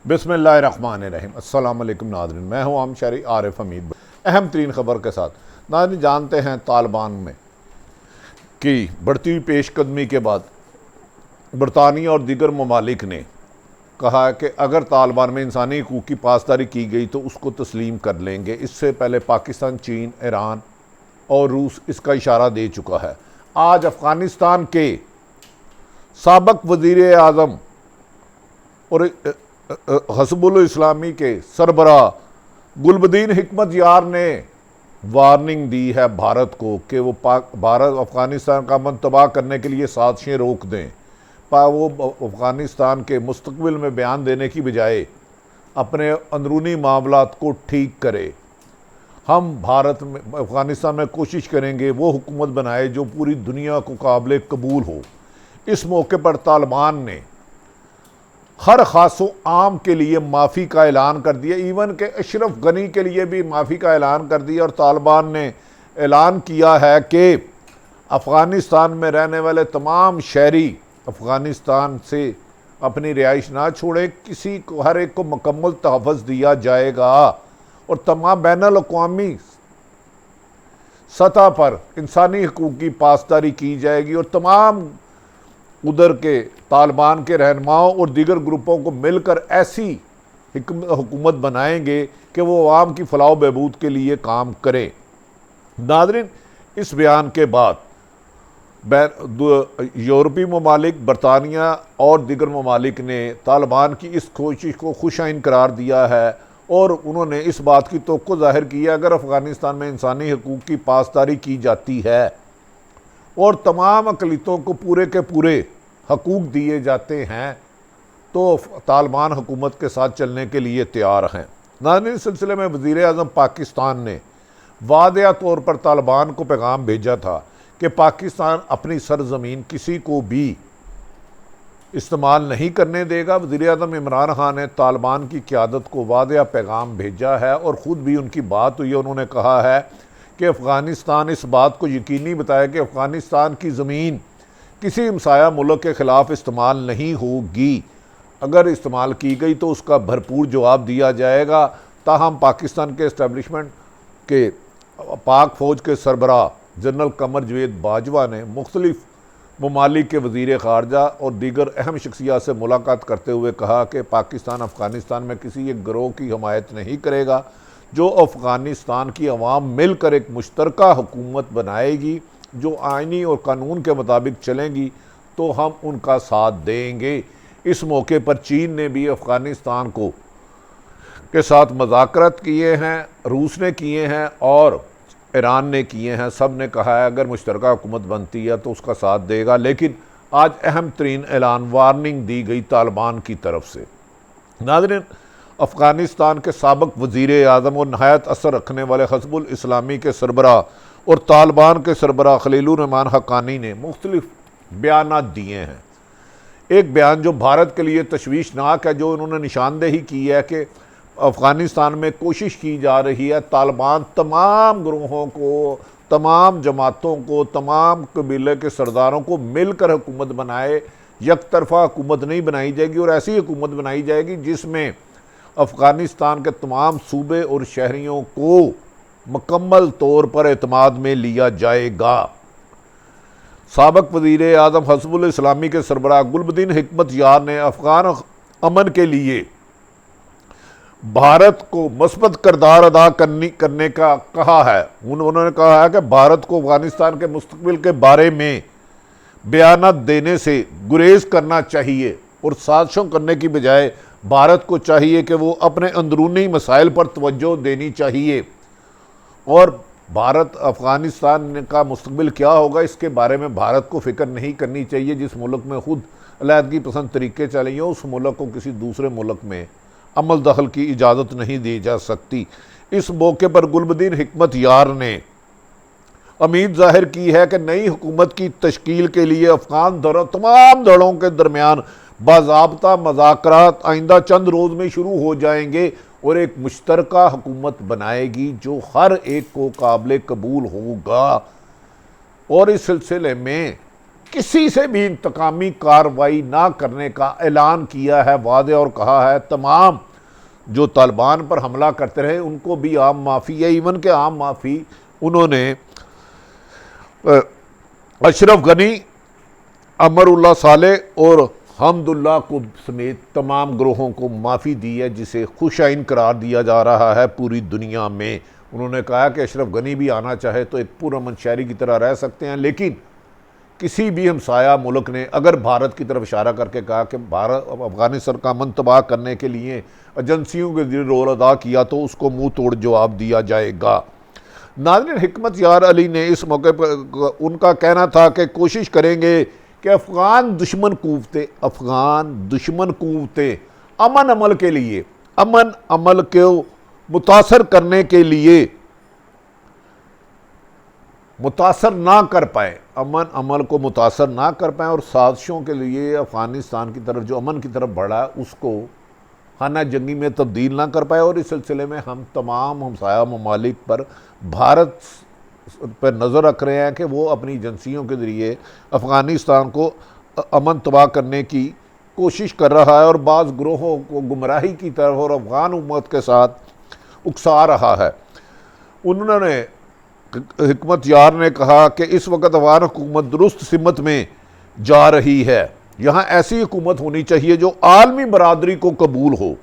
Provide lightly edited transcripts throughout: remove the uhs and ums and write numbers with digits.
बिस्मिल्लाहिर्रहमानिर्रहीम। अस्सलाम वालेकुम नाज़रीन, मैं हूँ आम शहरी आरिफ हमीद। अहम तरीन खबर के साथ नाज़रीन, जानते हैं तालिबान में कि बढ़ती हुई पेशकदमी के बाद बरतानिया और दीगर ममालिक ने कहा है कि अगर तालिबान में इंसानी हकूक़ की पासदारी की गई तो उसको तस्लीम कर लेंगे। इससे पहले पाकिस्तान, चीन, ईरान और रूस इसका इशारा दे चुका है। आज अफ़गानिस्तान के साबक वज़ीर आज़म और हज़बुल इस्लामी के सरबरा गुलबदीन हिकमत यार ने वार्निंग दी है भारत को कि वो भारत अफ़गानिस्तान का अमन तबाह करने के लिए साजिशें रोक दें। वो अफ़गानिस्तान के मुस्तकबिल में बयान देने की बजाय अपने अंदरूनी मामलात को ठीक करे। हम भारत में अफ़गानिस्तान में कोशिश करेंगे वो हुकूमत बनाए जो पूरी दुनिया को काबिल कबूल हो। इस मौके पर तालिबान ने हर खासो आम के लिए माफ़ी का ऐलान कर दिया, इवन के अशरफ गनी के लिए भी माफ़ी का ऐलान कर दिया। और तालिबान ने ऐलान किया है कि अफ़गानिस्तान में रहने वाले तमाम शहरी अफ़गानिस्तान से अपनी रिहाइश ना छोड़ें, किसी को हर एक को मुकम्मल तहफ़्फ़ुज़ दिया जाएगा और तमाम बैनुल अक़वामी सतह पर इंसानी हकूक़ की पासदारी की जाएगी। और तमाम उधर के तालिबान के रहनुमाओं और दीगर ग्रुपों को मिलकर ऐसी हुकूमत बनाएंगे कि वो अवाम की फलाह बहबूद के लिए काम करें। नाज़रीन, इस बयान के बाद यूरोपीय ममालिक, बरतानिया और दीगर ममालिक ने तालिबान की इस कोशिश को खुशाइन करार दिया है और उन्होंने इस बात की तवक्को ज़ाहिर की है अगर अफ़गानिस्तान में इंसानी हकूक़ की पासदारी की जाती है और तमाम अक़लियतों को पूरे के पूरे हकूक़ दिए जाते हैं तो तालिबान हुकूमत के साथ चलने के लिए तैयार हैं। नाज़रीन, इस सिलसिले में वज़ीर आज़म पाकिस्तान ने वादिया तौर पर तालिबान को पैगाम भेजा था कि पाकिस्तान अपनी सरज़मीन किसी को भी इस्तेमाल नहीं करने देगा। वज़ीर आज़म इमरान खान ने तालिबान की क़यादत को वादिया पैगाम भेजा है और ख़ुद भी उनकी बात हुई है। उन्होंने कहा है कि अफ़गानिस्तान इस बात को यकीनी बताया कि अफ़गानिस्तान की ज़मीन किसी हमसाया मुल्क के ख़िलाफ़ इस्तेमाल नहीं होगी। अगर इस्तेमाल की गई तो उसका भरपूर जवाब दिया जाएगा। ताहम पाकिस्तान के इस्टेब्लिशमेंट के पाक फ़ौज के सरबरा जनरल कमर जवेद बाजवा ने मुख्तलिफ ममालिक के वज़ीर ख़ारजा और दीगर अहम शख्सियात से मुलाकात करते हुए कहा कि पाकिस्तान अफ़गानिस्तान में किसी एक गिरोह की हमायत नहीं करेगा। जो अफ़गानिस्तान की अवाम मिलकर एक मुश्तरका हुकूमत बनाएगी जो आइनी और कानून के मुताबिक चलेंगी तो हम उनका साथ देंगे। इस मौके पर चीन ने भी अफ़गानिस्तान के साथ मुज़ाकरात किए हैं, रूस ने किए हैं और ईरान ने किए हैं। सब ने कहा है अगर मुश्तरका हुकूमत बनती है तो उसका साथ देगा। लेकिन आज अहम तरीन ऐलान, वार्निंग दी गई तालिबान की तरफ से। नाज़रीन, अफ़गानिस्तान के साबक वज़ीर आज़म और नहायत असर रखने वाले हज़बुल इस्लामी के सरबरा और तालिबान के सरबरा खलीलुर रहमान हक्कानी ने मुख्तलिफ बयानात दिए हैं। एक बयान जो भारत के लिए तशवीशनाक है, जो उन्होंने निशानदेही की है कि अफ़गानिस्तान में कोशिश की जा रही है तालिबान तमाम ग्रोहों को, तमाम जमातों को, तमाम कबीले के सरदारों को मिलकर हुकूमत बनाए। एक तरफ़ा हुकूमत नहीं बनाई जाएगी और ऐसी हुकूमत बनाई जाएगी जिसमें अफ़गानिस्तान के तमाम सूबे और शहरियों को मुकम्मल तौर पर एतमाद में लिया जाएगा। साबक वज़ीर आज़म हज़बुल इस्लामी के सरबराह गुलबदीन हिकमत यार ने अफ़गान अमन के लिए भारत को मस्बत किरदार अदा करने का कहा है। उन्होंने कहा है कि भारत को अफ़गानिस्तान के मुस्तक़बिल के बारे में बयानात देने से गुरेज करना चाहिए और साजिशों करने की बजाय भारत को चाहिए कि वो अपने अंदरूनी मसाइल पर तवज्जो देनी चाहिए और भारत अफ़गानिस्तान का मुस्तक़बिल क्या होगा इसके बारे में भारत को फ़िक्र नहीं करनी चाहिए। जिस मुल्क में ख़ुद अलहदगी पसंद तरीके चले हैं उस मुल्क को किसी दूसरे मुल्क में अमल दखल की इजाज़त नहीं दी जा सकती। इस मौके पर गुलबदीन हिकमत यार ने उम्मीद ज़ाहिर की है कि नई हुकूमत की तश्कील के लिए अफ़गान तमाम दलों के दरमियान बाज़ाब्ता मुज़ाकरात आइंदा चंद रोज़ में शुरू हो जाएंगे और एक मुश्तरका हुकूमत बनाएगी जो हर एक को काबिल कबूल होगा। और इस सिलसिले में किसी से भी इंतकामी कार्रवाई ना करने का ऐलान किया है, वादे, और कहा है तमाम जो तालिबान पर हमला करते रहे उनको भी आम माफ़ी है। इवन के आम माफ़ी उन्होंने अशरफ गनी, अमरुल्लाह सालेह और हमदुल्ला को समेत तमाम ग्रोहों को माफ़ी दी है, जिसे खुशाइन करार दिया जा रहा है पूरी दुनिया में। उन्होंने कहा कि अशरफ गनी भी आना चाहे तो एक पुरअमन शहरी की तरह रह सकते हैं, लेकिन किसी भी हमसाया मुल्क ने अगर भारत की तरफ इशारा करके कहा कि भारत अफगानिस्तान का अमन तबाह करने के लिए एजेंसियों के जरिए रोल अदा किया तो उसको मुंह तोड़ जवाब दिया जाएगा। नाज़रीन, हिकमत यार अली ने इस मौके पर उनका कहना था कि कोशिश करेंगे कि अफ़गान दुश्मन कुव्वतें अमन अमल के लिए, अमन अमल को मुतासर करने के लिए मुतासर ना कर पाए, अमन अमल को मुतासर ना कर पाए और साजिशों के लिए अफ़गानिस्तान की तरफ जो अमन की तरफ बढ़ा है उसको खाना जंगी में तब्दील ना कर पाए। और इस सिलसिले में हम तमाम हमसाया ममालिक पर भारत पर नज़र रख रहे हैं कि वो अपनी एजेंसियों के ज़रिए अफ़गानिस्तान को अमन तबाह करने की कोशिश कर रहा है और बाज़ ग्रोहों को गुमराही की तरफ और अफ़गान हुकूमत के साथ उकसा रहा है। उन्होंने, हिकमत यार ने कहा कि इस वक्त अफ़गान हुकूमत दुरुस्त सिमत में जा रही है। यहाँ ऐसी हुकूमत होनी चाहिए जो आलमी बरादरी को कबूल हो।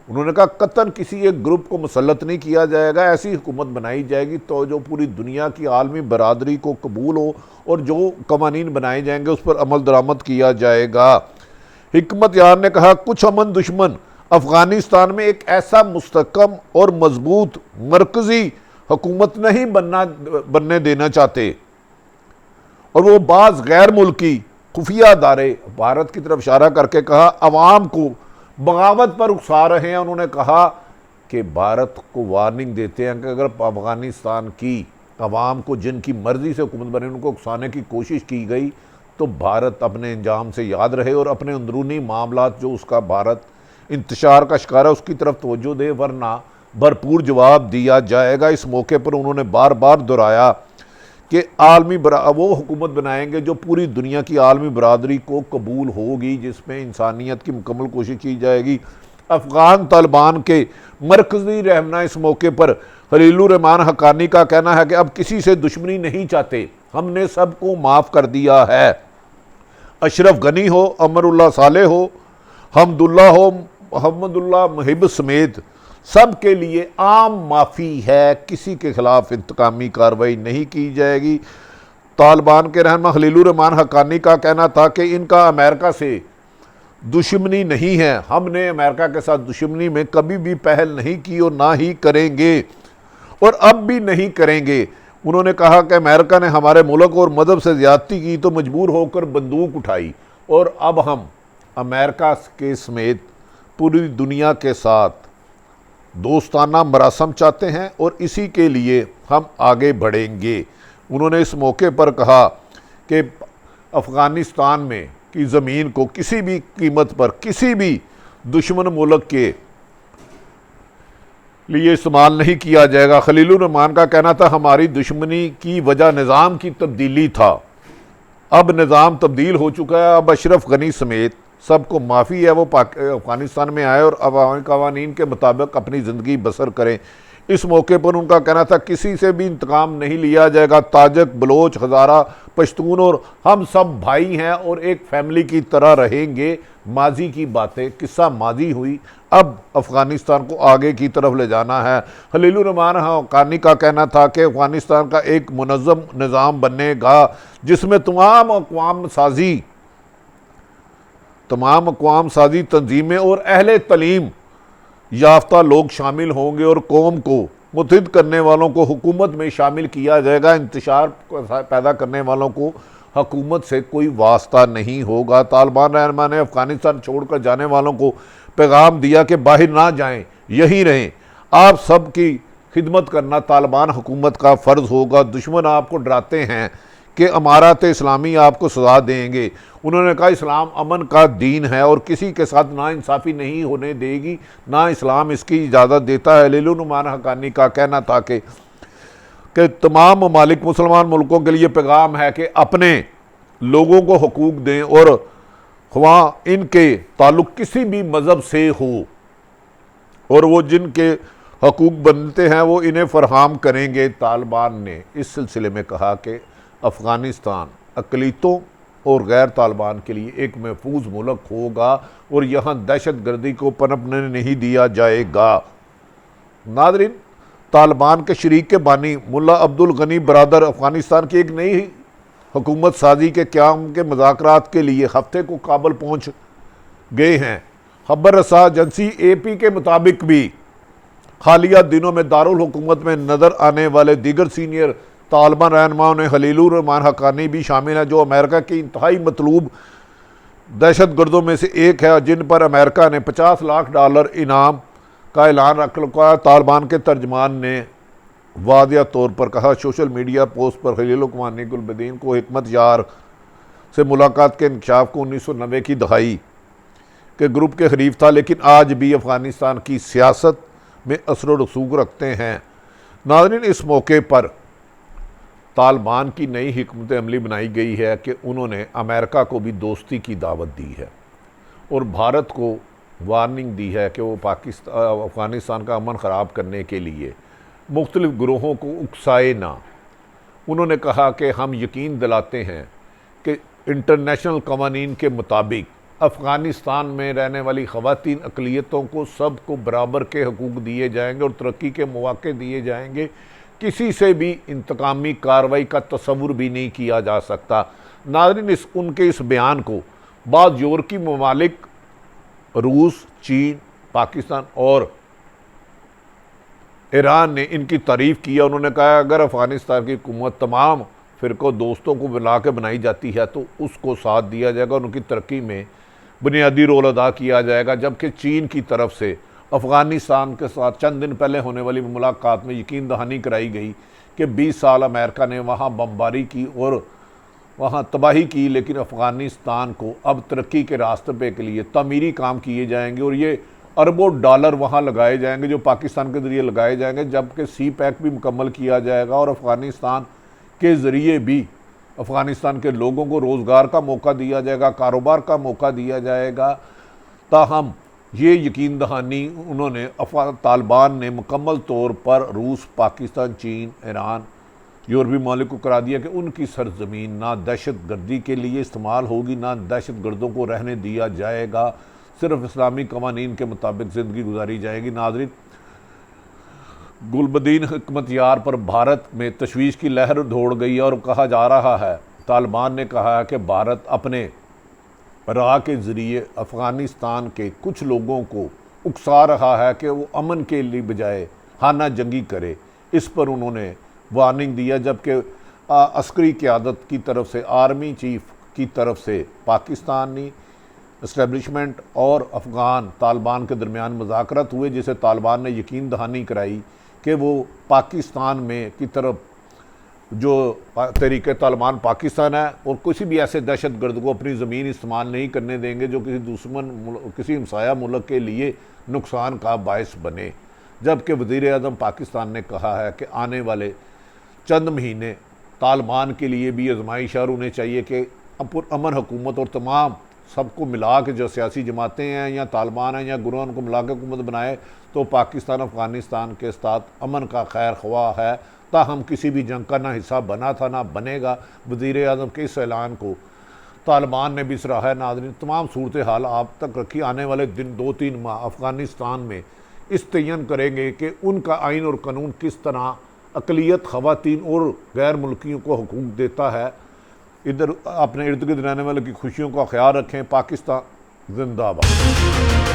उन्होंने कहा कतन किसी एक ग्रुप को मुसल्लत नहीं किया जाएगा, ऐसी हुकूमत बनाई जाएगी तो जो पूरी दुनिया की आलमी बरादरी को कबूल हो और जो कवानीन बनाए जाएंगे उस पर अमल दरामद किया जाएगा। हिकमत यार ने कहा कुछ अमन दुश्मन अफ़गानिस्तान में एक ऐसा मुस्तकम और मजबूत मरकज़ी हुकूमत नहीं बनने देना चाहते और वो बाज़ गैर मुल्की खुफिया अदारे, भारत की तरफ इशारा करके कहा, अवाम को बगावत पर उकसा रहे हैं। उन्होंने कहा कि भारत को वार्निंग देते हैं कि अगर अफ़गानिस्तान की अवाम को जिनकी मर्ज़ी से हुकूमत बने उनको उकसाने की कोशिश की गई तो भारत अपने अंजाम से याद रहे और अपने अंदरूनी मामलात जो उसका भारत इंतशार का शिकार है उसकी तरफ तवज्जो दे, वरना भरपूर जवाब दिया जाएगा। इस मौके पर उन्होंने बार बार दोहराया कि आलमी वो हुकूमत बनाएंगे जो पूरी दुनिया की आलमी बरादरी को कबूल होगी, जिसमें इंसानियत की मुकम्मल कोशिश की जाएगी। अफ़गान तालिबान के मरकज़ी रहनुमा इस मौके पर खलीलुर रहमान हक्कानी का कहना है कि अब किसी से दुश्मनी नहीं चाहते, हमने सबको माफ़ कर दिया है। अशरफ गनी हो, अमरुल्लाह सालेह हो, हमदुल्ला मुहिब समेत सब के लिए आम माफ़ी है, किसी के ख़िलाफ़ इंतकामी कार्रवाई नहीं की जाएगी। तालिबान के रहनुमा खलीलुर रहमान हक्कानी का कहना था कि इनका अमेरिका से दुश्मनी नहीं है, हमने अमेरिका के साथ दुश्मनी में कभी भी पहल नहीं की और ना ही करेंगे और अब भी नहीं करेंगे। उन्होंने कहा कि अमेरिका ने हमारे मुल्क और मज़हब से ज़्यादती की तो मजबूर होकर बंदूक उठाई और अब हम अमेरिका के समेत पूरी दुनिया के साथ दोस्ताना मरासम चाहते हैं और इसी के लिए हम आगे बढ़ेंगे। उन्होंने इस मौके पर कहा कि अफ़गानिस्तान में की ज़मीन को किसी भी कीमत पर किसी भी दुश्मन मुल्क के लिए इस्तेमाल नहीं किया जाएगा। खलीलुर रहमान का कहना था हमारी दुश्मनी की वजह निज़ाम की तब्दीली था, अब निज़ाम तब्दील हो चुका है, अब अशरफ गनी समेत सबको माफ़ी है, वो अफ़गानिस्तान में आए और अवामी कवानीन के मुताबिक अपनी ज़िंदगी बसर करें। इस मौके पर उनका कहना था किसी से भी इंतकाम नहीं लिया जाएगा, ताजक, बलोच, हज़ारा, पश्तून और हम सब भाई हैं और एक फैमिली की तरह रहेंगे। माजी की बातें, किस्सा माजी हुई, अब अफ़गानिस्तान को आगे की तरफ ले जाना है। खलीलुर रहमान हक्कानी का कहना था कि अफ़गानिस्तान का एक मुनज़्ज़म निज़ाम बनेगा जिसमें तमाम अक़वाम साजी तंजीमें और अहले तलीम याफ्ता लोग शामिल होंगे और कौम को मुत्तहिद करने वालों को हुकूमत में शामिल किया जाएगा। इंतशार पैदा करने वालों को हुकूमत से कोई वास्ता नहीं होगा। तालिबान रहनुमा ने अफ़गानिस्तान छोड़कर जाने वालों को पैगाम दिया कि बाहर ना जाएं, यहीं रहें, आप सब की खिदमत करना तालिबान हुकूमत का फ़र्ज़ होगा। दुश्मन आपको डराते हैं कि अमारात इस्लामी आपको सज़ा देंगे। उन्होंने कहा इस्लाम अमन का दीन है और किसी के साथ नाइंसाफ़ी नहीं होने देगी, ना इस्लाम इसकी इजाज़त देता है। खलीलुर रहमान हक्कानी का कहना था कि तमाम ममालिक मुसलमान मुल्कों के लिए पैगाम है कि अपने लोगों को हकूक दें और वहाँ इनके ताल्लुक किसी भी मज़हब से हो और वो जिनके हकूक बनते हैं वो इन्हें फरहम करेंगे। तालिबान ने इस सिलसिले में कहा कि अफ़गानिस्तान अक़लियतों और गैर तालिबान के लिए एक महफूज मुल्क होगा और यहाँ दहशत गर्दी को पनपने नहीं दिया जाएगा। नाज़रीन, तालिबान के शरीक के बानी मुल्ला अब्दुल गनी बरादर अफ़गानिस्तान की एक नई हुकूमत साजी के क़याम के मुज़ाकरात के लिए हफ्ते को काबुल पहुँच गए हैं। खबर रसा एजेंसी AP के मुताबिक भी हालिया दिनों में दारुल हुकूमत में नज़र आने वाले दीगर सीनियर तालिबान रहनुमाओं में खलीलुर रहमान हक्कानी भी शामिल हैं, जो अमेरिका की इंतहाई मतलूब दहशत गर्दों में से एक है, जिन पर अमेरिका ने $50 लाख इनाम का ऐलान रख रखा है। तालिबान के तर्जमान ने वादिया तौर पर कहा, सोशल मीडिया पोस्ट पर खलील हुक्मानी गुलबदीन को हिकमत यार से मुलाकात के इंकशाफ को 1990 की दहाई के ग्रुप के खरीफ था, लेकिन आज भी अफ़गानिस्तान की सियासत में असर व रसूख रखते हैं। नाज़रीन, इस मौके पर तालिबान की नई हिकमत अमली बनाई गई है कि उन्होंने अमेरिका को भी दोस्ती की दावत दी है और भारत को वार्निंग दी है कि वो अफ़गानिस्तान का अमन ख़राब करने के लिए मुख्तलिफ़ ग्रोहों को उकसाए ना। उन्होंने कहा कि हम यकीन दिलाते हैं कि इंटरनेशनल कवानीन के मुताबिक अफ़गानिस्तान में रहने वाली ख़वातीन अक़लियतों को सबको बराबर के हकूक़ दिए जाएंगे और तरक्की के मौक़े दिए जाएंगे। किसी से भी इंतकामी कार्रवाई का तसव्वुर भी नहीं किया जा सकता। नाज़रीन, उनके इस बयान को बाद यूरोपीय ममालिक रूस, चीन, पाकिस्तान और ईरान ने इनकी तारीफ़ किया। उन्होंने कहा अगर अफ़गानिस्तान की हुकूमत तमाम फ़िरक़ों दोस्तों को मिला के बनाई जाती है तो उसको साथ दिया जाएगा और उनकी तरक्की में बुनियादी रोल अदा किया जाएगा। जबकि चीन की तरफ से अफ़गानिस्तान के साथ चंद दिन पहले होने वाली मुलाकात में यकीन दहानी कराई गई कि 20 साल अमेरिका ने वहाँ बमबारी की और वहाँ तबाही की, लेकिन अफ़गानिस्तान को अब तरक्की के रास्ते पे के लिए तमीरी काम किए जाएंगे और ये अरबों डॉलर वहाँ लगाए जाएंगे जो पाकिस्तान के ज़रिए लगाए जाएंगे। जबकि CPEC भी मुकम्मल किया जाएगा और अफ़गानिस्तान के ज़रिए भी अफ़गानिस्तान के लोगों को रोज़गार का मौका दिया जाएगा, कारोबार का मौका दिया जाएगा। ताहम ये यकीन दहानी उन्होंने तालिबान ने मुकम्मल तौर पर रूस, पाकिस्तान, चीन, ईरान, यूरोपीय ममालिक को करा दिया कि उनकी सरजमीन ना दहशत गर्दी के लिए इस्तेमाल होगी, ना दहशत गर्दों को रहने दिया जाएगा, सिर्फ इस्लामी कवानीन के मुताबिक ज़िंदगी गुजारी जाएगी। नाज़रीन, गुलबदीन हिकमत यार पर भारत में तशवीश की लहर दौड़ गई और कहा जा रहा है, तालिबान ने कहा है कि भारत अपने राह के ज़रिए अफ़गानिस्तान के कुछ लोगों को उकसा रहा है कि वो अमन के लिए बजाय खाना जंगी करे। इस पर उन्होंने वार्निंग दिया। जबकि अस्करी क़यादत की तरफ से, आर्मी चीफ की तरफ से पाकिस्तानी इस्टेब्लिशमेंट और अफ़गान तालिबान के दरमियान मुज़ाकरात हुए, जिसे तालिबान ने यकीन दहानी कराई कि वो पाकिस्तान में की तरफ जो तहरीक तालिबान पाकिस्तान है और किसी भी ऐसे दहशत गर्द को अपनी ज़मीन इस्तेमाल नहीं करने देंगे जो किसी दुश्मन किसी हमसाया मुल्क के लिए नुकसान का बायस बने। जबकि वज़ीर-ए-आज़म पाकिस्तान ने कहा है कि आने वाले चंद महीने तालिबान के लिए भी आजमाइश और उन्हें चाहिए कि अमन हुकूमत और तमाम सबको मिला के जो सियासी जमातें हैं या तालिबान हैं या गुरों को मिला के हुकूमत बनाए तो पाकिस्तान अफ़गानिस्तान के साथ अमन का खैर ख्वाह है। ताहम किसी भी जंग का ना हिस्सा बना था ना बनेगा। वज़ीर-ए-आज़म के इस ऐलान को तालिबान ने भी सराहा है। नाज़रीन, तमाम सूरत हाल आप तक रखी। आने वाले दिन 2-3 माह अफ़गानिस्तान में इस तयन करेंगे कि उनका आइन और कानून किस तरह अक़लियत, ख़वातीन और गैर मुल्कियों को हकूक़ देता है। इधर अपने इर्द गिर्द रहने वाले की खुशियों का ख्याल रखें। पाकिस्तान जिंदाबाद।